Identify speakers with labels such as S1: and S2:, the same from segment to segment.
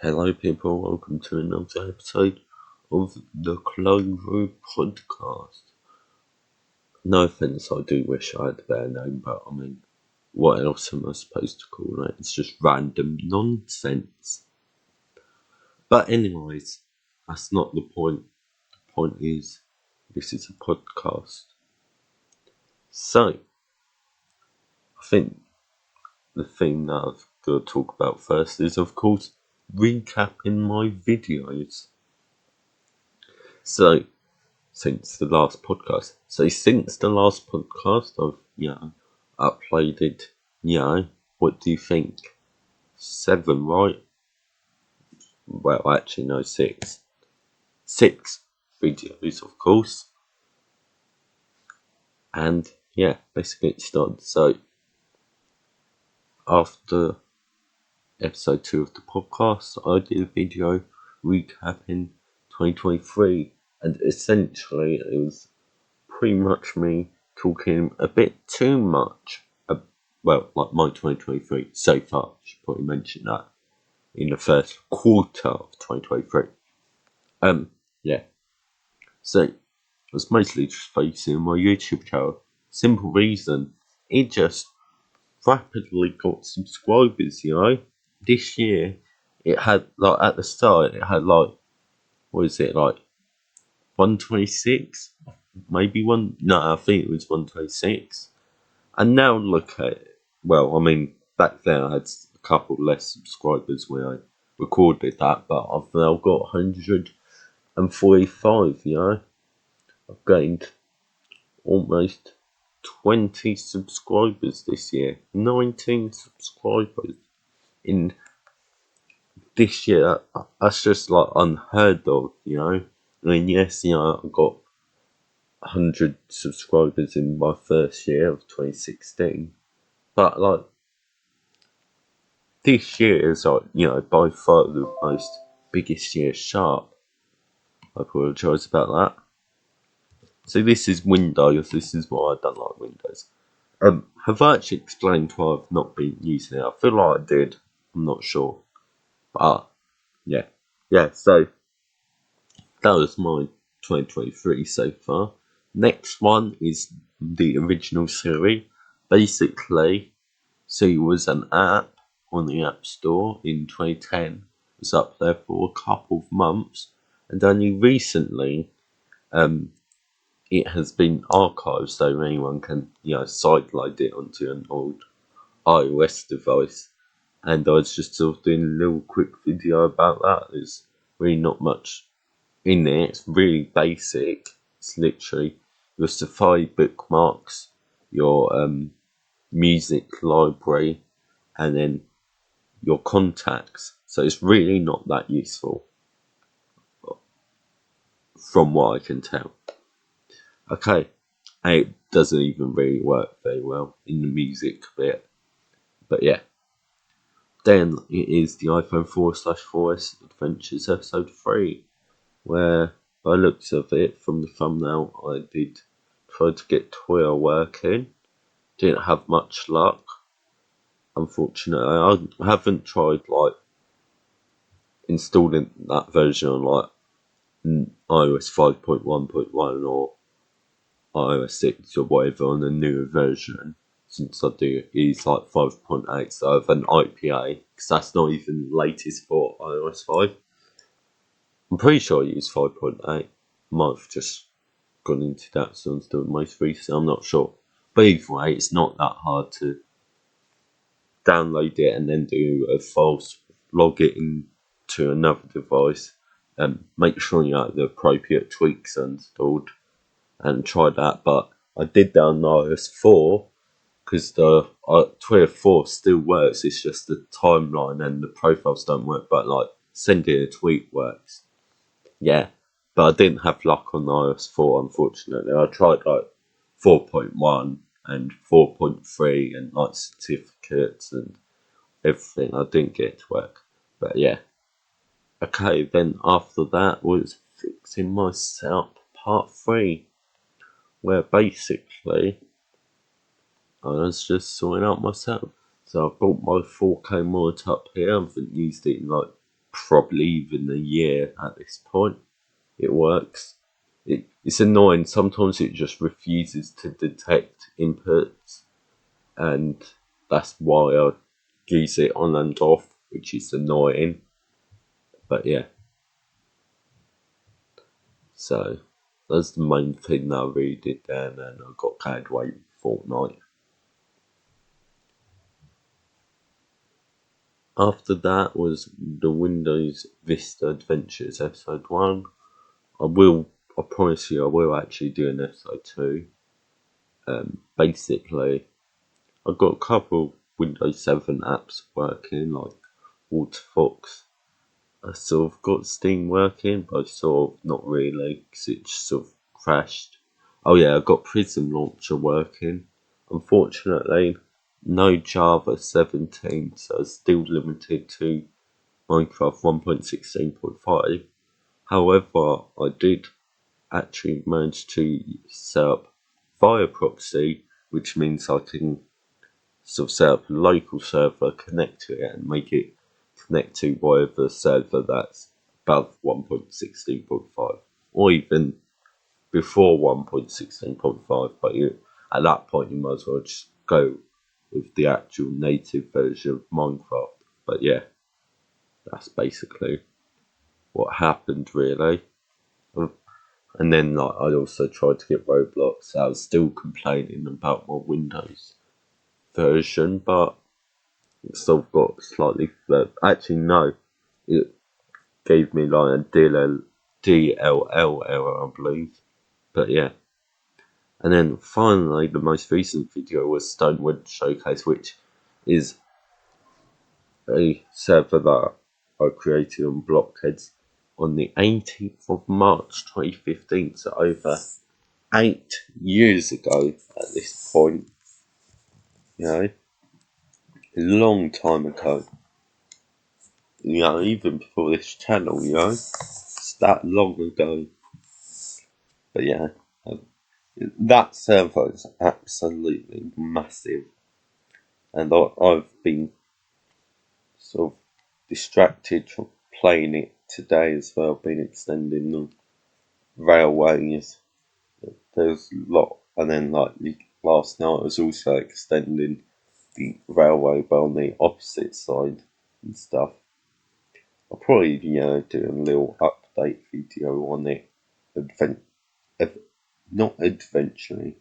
S1: Hello people, welcome to another episode of the Clygro podcast. No offence, I do wish I had a better name, but I mean, what else am I supposed to call it? It's just random nonsense. But anyways, that's not the point. The point is, this is a podcast. So, I think the thing that I've got to talk about first is, of course, recapping my videos. So, since the last podcast, I've, uploaded, what do you think? 7, right? Well, actually, no, 6. 6 videos, of course. And, basically it started. So, after episode 2 of the podcast, I did a video recapping 2023. And essentially, it was pretty much me talking a bit too much. Like my 2023 so far. I should probably mention that in the first quarter of 2023. So I was mostly just focusing on my YouTube channel. Simple reason, it just rapidly got subscribers. This year it had at the start it had 126, maybe one. No, I think it was 126. And now look at it. Well, I mean, back then I had a couple less subscribers when I recorded that, but I've now got 145, I've gained almost 20 subscribers this year. 19 subscribers in this year. That's just unheard of, I mean, yes, I got 100 subscribers in my first year of 2016, but this year is by far the most biggest year sharp. I apologise about that. So this is Windows. This is why I don't like Windows. Have I actually explained why I've not been using it? I feel like I did. I'm not sure. But yeah. So that was my 2023 so far. Next one is the original Siri. Basically, Siri was an app on the App Store in 2010. It was up there for a couple of months, and only recently it has been archived so anyone can sideload it onto an old iOS device. And I was just sort of doing a little quick video about that. There's really not much in it. It's really basic. It's literally your Safari bookmarks, your music library, and then your contacts. So it's really not that useful, from what I can tell. Okay, and it doesn't even really work very well in the music bit. But yeah. Then it is the iPhone 4/4S Adventures Episode 3, where by looks of it from the thumbnail I did try to get Twitter working. Didn't have much luck, unfortunately. I haven't tried installing that version on iOS 5.1.1 or iOS 6 or whatever on the newer version, since I do use 5.8, so I have an IPA, because that's not even the latest for iOS 5. I'm pretty sure I use 5.8. Might have just gone into that, so it's the most recent, I'm not sure. But either way, it's not that hard to download it and then do a false log it into another device, and make sure you have the appropriate tweaks installed, and try that. But I did that on iOS 4 because the Twitter 4 still works. It's just the timeline and the profiles don't work, but sending a tweet works. Yeah, but I didn't have luck on iOS 4, unfortunately. I tried 4.1 and 4.3 and certificates and everything. I didn't get it to work, but yeah. Okay, then after that was fixing my setup part 3, where basically I was just sorting out myself. So I brought my 4K monitor up here. I haven't used it in probably even a year at this point. It works. It's annoying. Sometimes it just refuses to detect inputs, and that's why I use it on and off, which is annoying. But yeah. So that's the main thing that I really did there, and then I got carried away with Fortnite. After that was the Windows Vista Adventures episode 1. I promise you, I will actually do an episode 2. Basically, I've got a couple Windows 7 apps working, like Waterfox. I sort of got Steam working, but sort of not really, because it just sort of crashed. Oh yeah, I've got Prism Launcher working. Unfortunately, no Java 17, so it's still limited to Minecraft 1.16.5. However, I did actually manage to set up via proxy, which means I can sort of set up a local server, connect to it, and make it connect to whatever server that's above 1.16.5, or even before 1.16.5. But at that point, you might as well just go with the actual native version of Minecraft. But yeah, that's basically what happened, really. And then I also tried to get Roblox. I was still complaining about my Windows version, but it still got slightly. Actually, no, it gave me like a DLL error, I believe. But yeah. And then finally, the most recent video was Stonewood Showcase, which is a server that I created on Blockheads on the 18th of March 2015, so over 8 years ago at this point, a long time ago, even before this channel, it's that long ago. But yeah, that server is absolutely massive, and I've been sort of distracted from playing it today as well, been extending the railways. There's a lot, and then like last night I was also extending the railway but on the opposite side and stuff. I'll probably do a little update video on it, not eventually,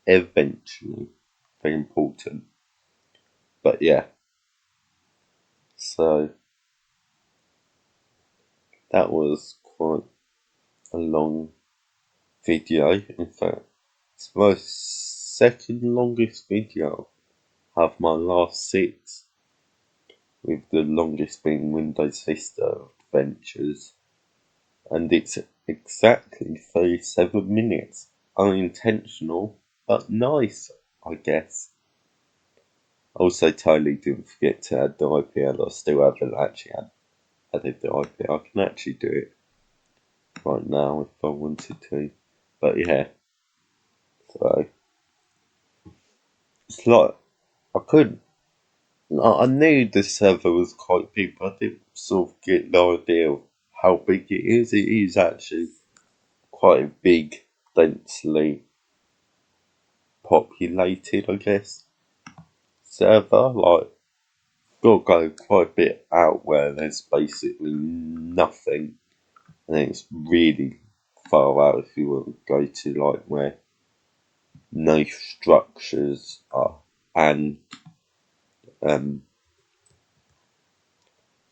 S1: very important. But yeah, so that was quite a long video. In fact, it's my second longest video. I have my last 6, with the longest being Windows Vista Adventures, and it's exactly 37 minutes. Unintentional, but nice, I guess. Also, totally didn't forget to add the IPL. I still haven't actually added the IPL. I can actually do it right now if I wanted to. But yeah, so it's like I couldn't. I knew the server was quite big, but I didn't sort of get the idea of how big it is. It is actually quite a big, densely populated, I guess, server. Like, gotta go quite a bit out where there's basically nothing, and then it's really far out if you want to go to like where no structures are, and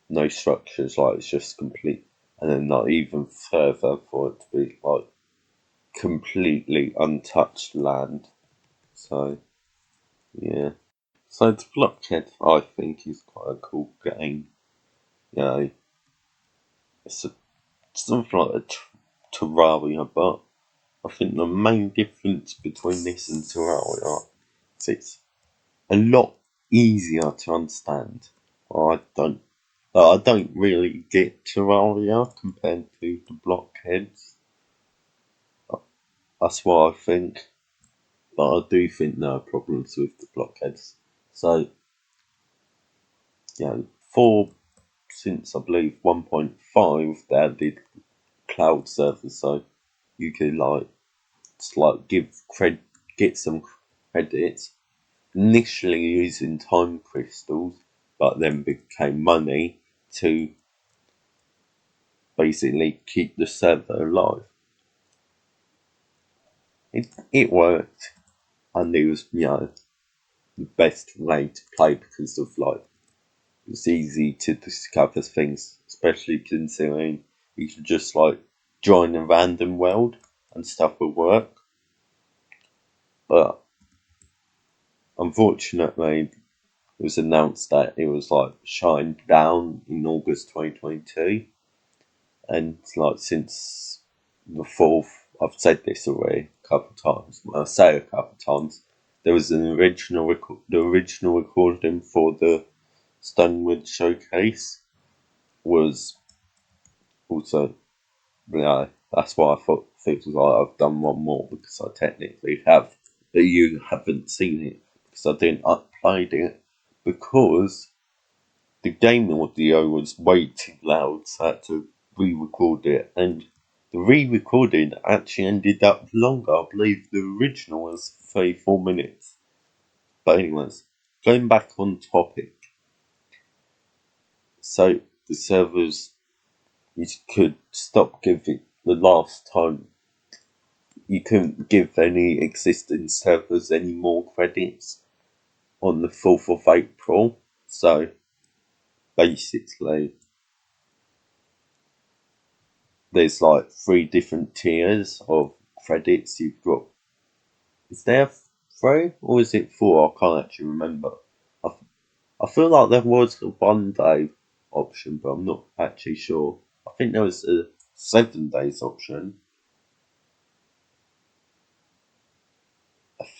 S1: no structures, like it's just complete, and then not even further for it to be like completely untouched land. So yeah, so the Blockhead I think is quite a cool game. It's something like a Terraria, but I think the main difference between this and Terraria is it's a lot easier to understand. I don't really get Terraria compared to the Blockheads. That's what I think. But I do think there are problems with the Blockheads. So, for since I believe 1.5 they added cloud servers, so you could get some credits initially using time crystals, but then became money to basically keep the server alive. It worked, and it was the best way to play because of it's easy to discover things, especially considering you can just join a random world and stuff will work. But unfortunately, it was announced that it was shutting down in August 2022, and since the fourth, I've said this already a couple of times. Well, I'll say a couple of times. There was the original recording for the Stonewood showcase was also, that's why I thought it was I've done one more because I technically have, but you haven't seen it because I didn't upload it because the game audio was way too loud, so I had to re-record it, and the re-recording actually ended up longer. I believe the original was 34 minutes. But anyways, going back on topic, so the servers, you could stop giving, the last time you couldn't give any existing servers any more credits on the 4th of April. So basically, there's 3 different tiers of credits you've got. Is there 3 or is it 4? I can't actually remember. I feel like there was a 1-day option, but I'm not actually sure. I think there was a 7 days option.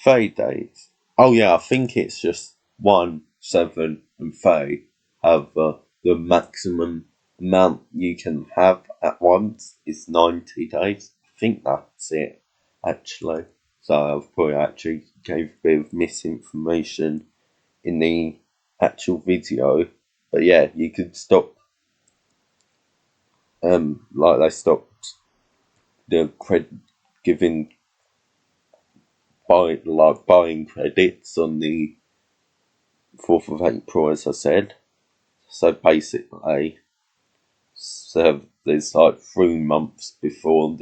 S1: 30 days. Oh yeah, I think it's just 1, 7, and 30 have the maximum amount you can have at once is 90 days. I think that's it, actually. So I've probably actually gave a bit of misinformation in the actual video. But yeah, you could stop, they stopped the giving buying credits on the 4th of April, as I said. So basically, there's 3 months before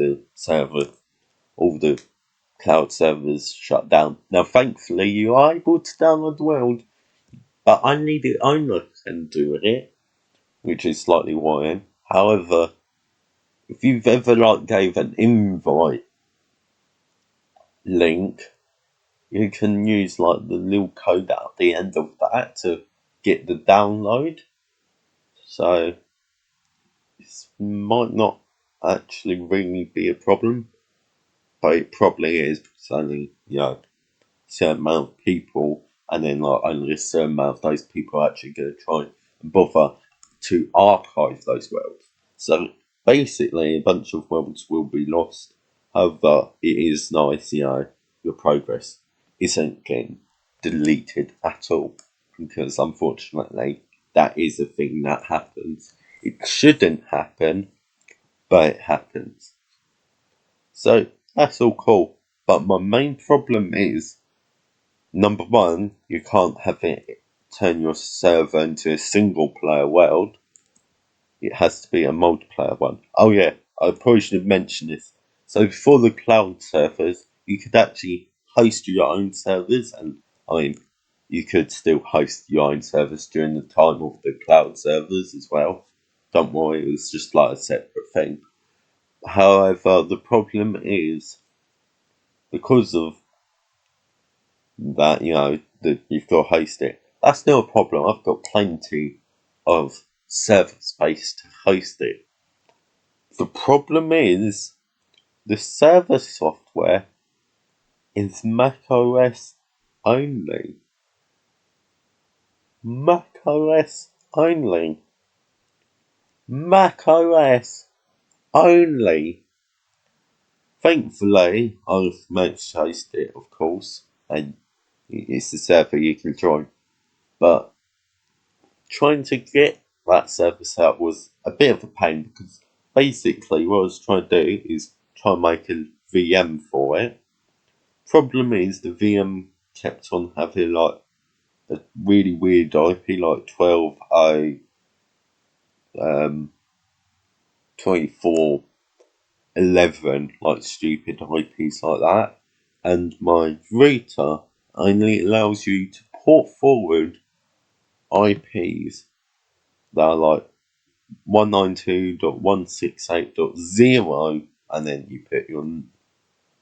S1: all the cloud servers shut down. Now, thankfully, you are able to download the world, but I need it owner can do it, which is slightly worrying. However, if you've ever gave an invite link, you can use the little code at the end of that to get the download. So this might not actually really be a problem, but it probably is because only a certain amount of people, and then only a certain amount of those people are actually going to try and bother to archive those worlds. So basically, a bunch of worlds will be lost. However, it is nice, your progress isn't getting deleted at all, because unfortunately, that is a thing that happens. It shouldn't happen, but it happens. So that's all cool. But my main problem is, number 1, you can't have it turn your server into a single player world. It has to be a multiplayer one. Oh yeah, I probably should have mentioned this. So for the cloud servers, you could actually host your own servers, and you could still host your own servers during the time of the cloud servers as well. Don't worry, it was just a separate thing. However, the problem is, because of that, that you've got to host it. That's still a problem. I've got plenty of server space to host it. The problem is the server software is macOS only. macOS only. macOS only. Thankfully, I've managed to host it, of course, and it's a server you can join. But trying to get that server setup was a bit of a pain because basically what I was trying to do is try and make a VM for it. Problem is the VM kept on having like a really weird IP, like 12.0, 24.11, like stupid IPs like that. And my router only allows you to port forward IPs that are like 192.168.0, and then you put your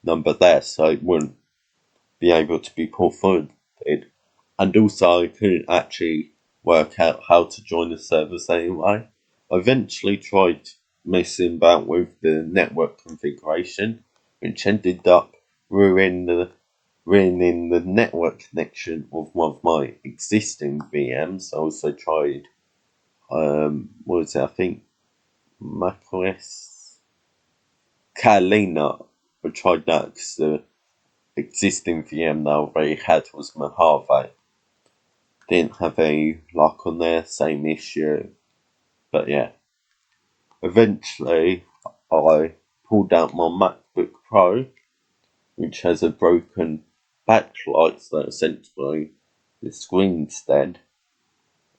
S1: number there, so it wouldn't be able to be port forwarded. And also, I couldn't actually work out how to join the servers anyway. I eventually tried messing about with the network configuration, which ended up ruining the network connection of one of my existing VMs. I also tried, what was it? I think macOS Catalina. I tried that because the existing VM that I already had was Mojave. Didn't have any luck on there, same issue. But yeah, eventually I pulled out my MacBook Pro, which has a broken backlight, so essentially the screen's dead.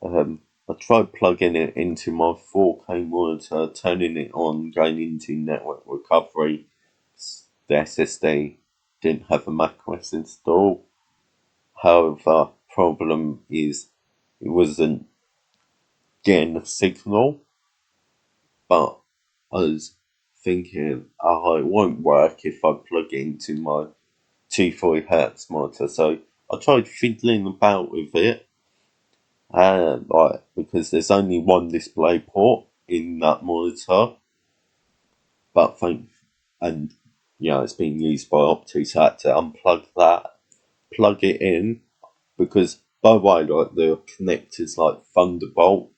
S1: I tried plugging it into my 4K monitor, turning it on, going into network recovery. The SSD didn't have a macOS install. However, problem is it wasn't getting a signal, but I was thinking, oh, it won't work if I plug it into my 240 Hz monitor. So I tried fiddling about with it, and like because there's only one display port in that monitor, but and it's being used by Opti, so I had to unplug that, plug it in, because by the way, like the connector's like Thunderbolt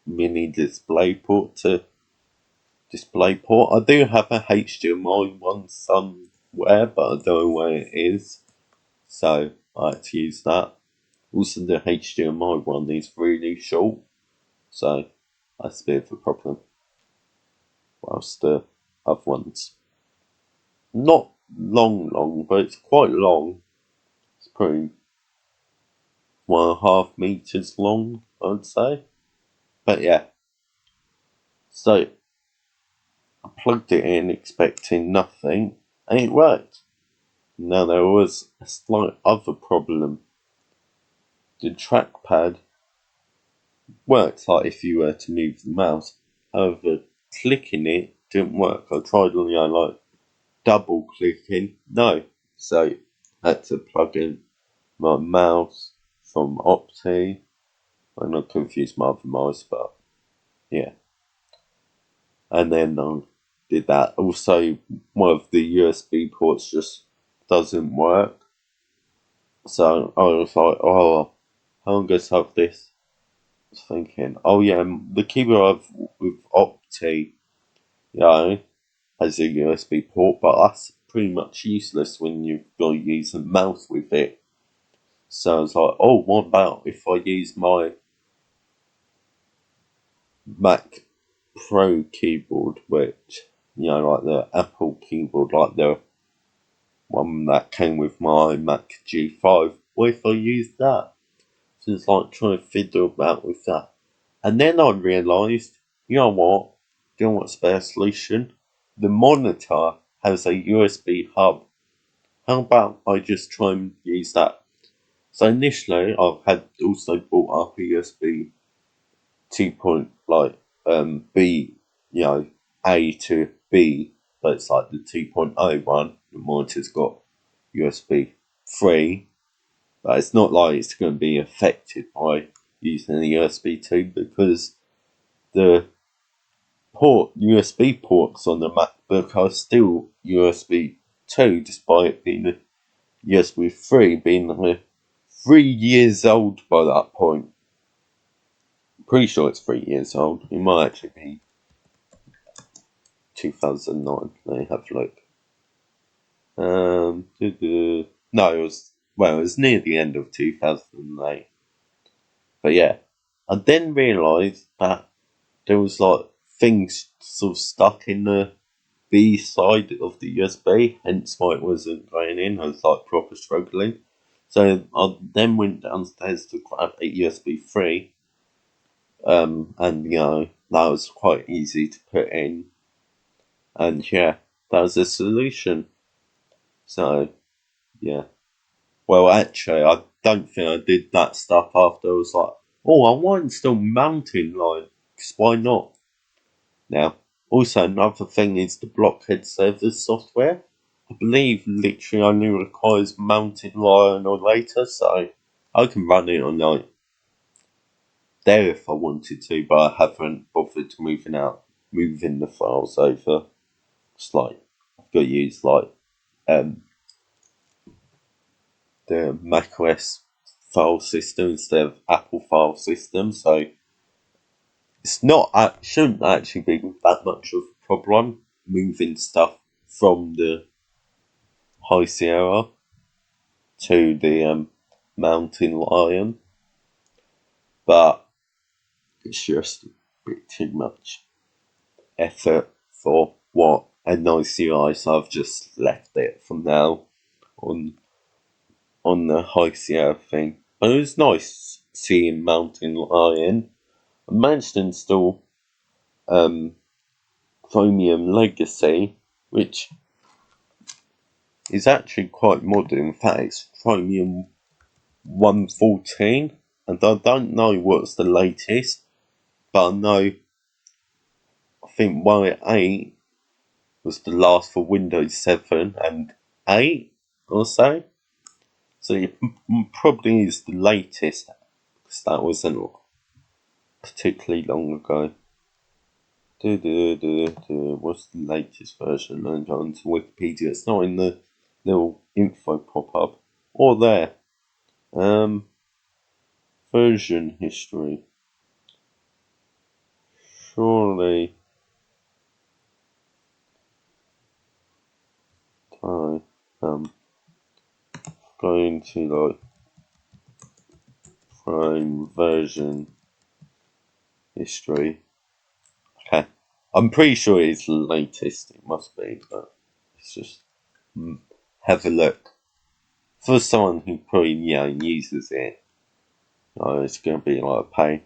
S1: mini display port to display port. I do have a HDMI one somewhere, but I don't know where it is, so I had to use that. Also, the HDMI one is really short, so that's a bit of a problem. Whilst the other one's not long, but it's quite long. It's probably 1.5 meters long, I'd say. But yeah, so I plugged it in expecting nothing, and it worked. Now there was a slight other problem. The trackpad works like if you were to move the mouse. However, clicking it didn't work. I tried like double clicking. No. So I had to plug in my mouse from Opti. I'm not confused my other mouse, but yeah. And then I did that. Also, one of the USB ports just doesn't work. So I was like, oh, how am I going to solve this? I was thinking, oh yeah, the keyboard with Opti, has a USB port, but that's pretty much useless when you've got to use a mouse with it. So I was like, oh, what about if I use my Mac Pro keyboard, which, like the Apple keyboard, like the one that came with my Mac G5. What if I use that? So it's like trying to fiddle about with that. And then I realised, you know what? Do you know what's a better solution? The monitor has a USB hub. How about I just try and use that? So initially, I've had also bought up a USB 2 B, A to B, but it's like the 2.0 one. The monitor's got USB 3, but it's not like it's going to be affected by using the USB 2 because the USB ports on the MacBook are still USB 2, despite it being USB 3, being 3 years old by that point. Pretty sure it's 3 years old. It might actually be 2009. Let me have a look. No, it was near the end of 2008. But yeah, I then realised that there was like things sort of stuck in the B side of the USB, hence why it wasn't going in. I was like proper struggling. So I then went downstairs to grab a USB 3, and that was quite easy to put in, and yeah, that was a solution. So yeah, well, actually, I don't think I did that stuff after. I was like, oh, I want to install mounting line, 'cause why not? Now, also another thing is the Blockhead servers software. I believe literally only requires mounting line or later, so I can run it on like there if I wanted to, but I haven't bothered moving the files over. It's like I've got to use like the macOS file system instead of Apple file system, so it's not shouldn't actually be that much of a problem moving stuff from the High Sierra to the Mountain Lion, but it's just a bit too much effort for what a nice UI, so I've just left it for now on the High Sierra thing. But it was nice seeing Mountain Lion. I managed to install Chromium Legacy, which is actually quite modern. In fact, it's Chromium 114, and I don't know what's the latest, but I think 1.8 was the last for Windows 7 and 8 or so. So it probably is the latest, because that wasn't particularly long ago. What's the latest version? I'm going to Wikipedia. It's not in the little info pop up. Or there. Version history. Surely. I am going to like Chrome version history. Okay. I'm pretty sure it's the latest. It must be, but it's just have a look. For someone who probably uses it, it's going to be like a pain.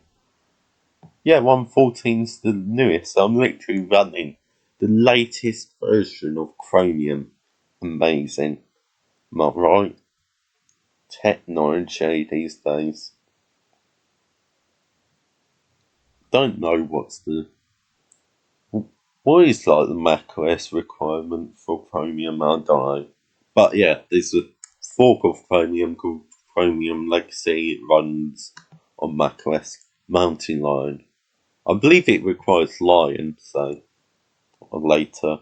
S1: Yeah, 114's the newest. I'm literally running the latest version of Chromium. Amazing. Am I right? Technology these days. Don't know what is like the macOS requirement for Chromium. I don't know. But yeah, there's a fork of Chromium called Chromium Legacy. It runs on macOS Mountain Lion. I believe it requires Lion, so later.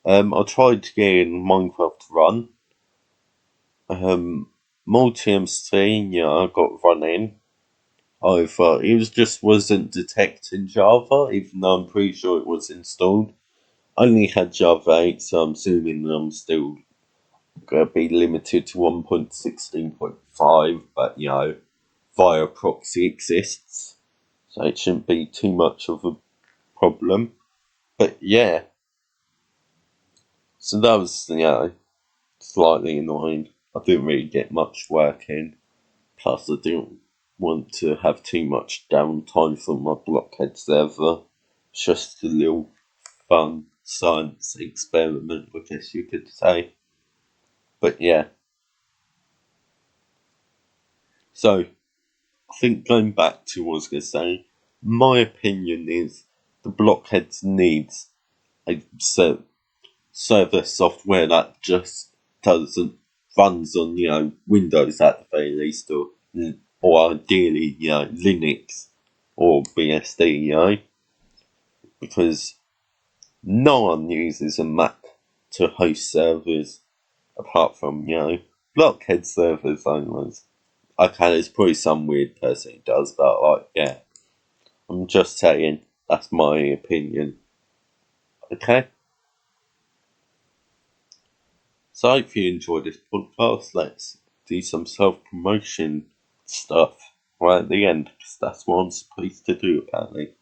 S1: I tried to get in Minecraft to run. Multi-MC, I got running. However, wasn't detecting Java, even though I'm pretty sure it was installed. Only had Java 8, so I'm assuming I'm still going to be limited to 1.16.5, but via proxy exists, so it shouldn't be too much of a problem. But yeah, so that was, slightly annoying. I didn't really get much work in. Plus, I didn't want to have too much downtime from my Blockhead server. It's just a little fun science experiment, I guess you could say. But yeah. So, I think going back to what I was going to say, my opinion is the Blockheads needs a server software that just doesn't runs on Windows at the very least, or ideally Linux or BSD, because no one uses a Mac to host servers apart from Blockhead servers only. Okay, there's probably some weird person who does, but I'm just saying that's my opinion. Okay. So I hope you enjoyed this podcast. Let's do some self-promotion stuff. right at the end, because that's what I'm supposed to do apparently.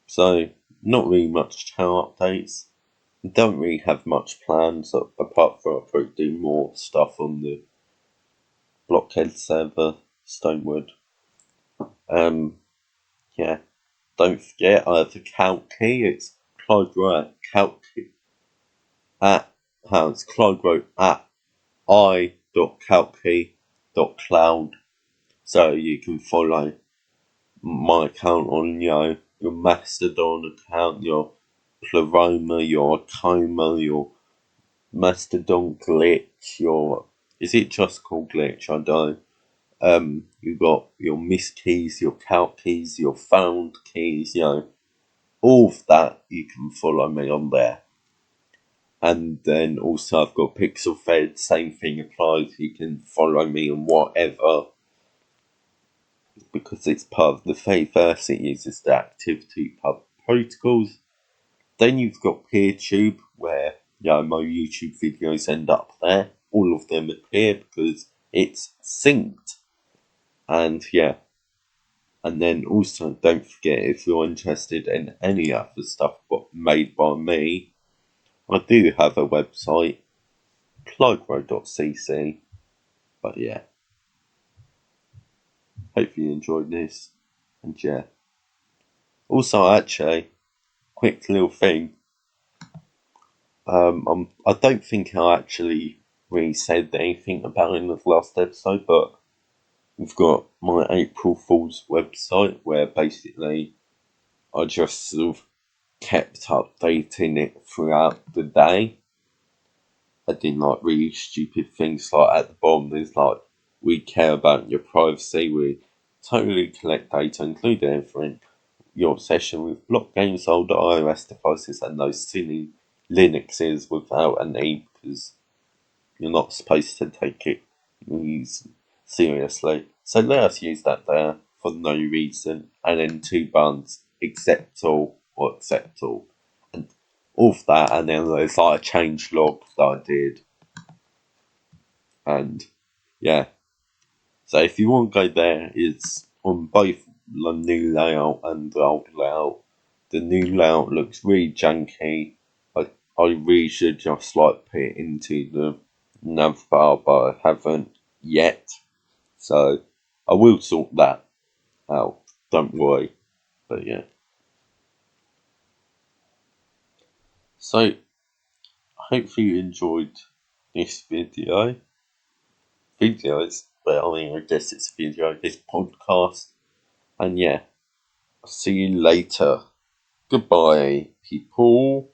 S1: So, not really much channel updates. Don't really have much plans apart from I'll probably do more stuff on the Blockhead server, Stonewood. Yeah. Don't forget I have a Calkey. It's Clygro at Calkey at it's Clygro at i.calkey.cloud. So you can follow my account on your Mastodon account, your Pleroma, your Coma, your Mastodon glitch, your is it just called glitch? I don't. You got your miss keys, your calc keys, your found keys, all of that you can follow me on there. And then also I've got Pixel Fed, same thing applies, you can follow me on whatever. Because it's part of the Fediverse, it uses the ActivityPub protocols. Then you've got PeerTube, where my YouTube videos end up there. All of them appear because it's synced. And and then also don't forget, if you're interested in any other stuff made by me, I do have a website, clygro.cc. But hope you enjoyed this. And also actually, quick little thing. I don't think I actually really said anything about it in the last episode, but we've got my April Fool's website where basically I just sort of kept updating it throughout the day. I did really stupid things like at the bottom there's we care about your privacy, we totally collect data including everything, your obsession with block games, older iOS devices and those silly Linuxes without a name because you're not supposed to take it seriously. So let us use that there for no reason. And then 2 buttons, accept all or accept all. And all of that. And then there's a change log that I did. And so if you want to go there, it's on both the new layout and the old layout. The new layout looks really janky. I really should just put it into the nav bar, but I haven't yet. So I will sort that out. Don't worry. But So hopefully you enjoyed this video. Well, I guess it's a video, this podcast. And I'll see you later. Goodbye, people.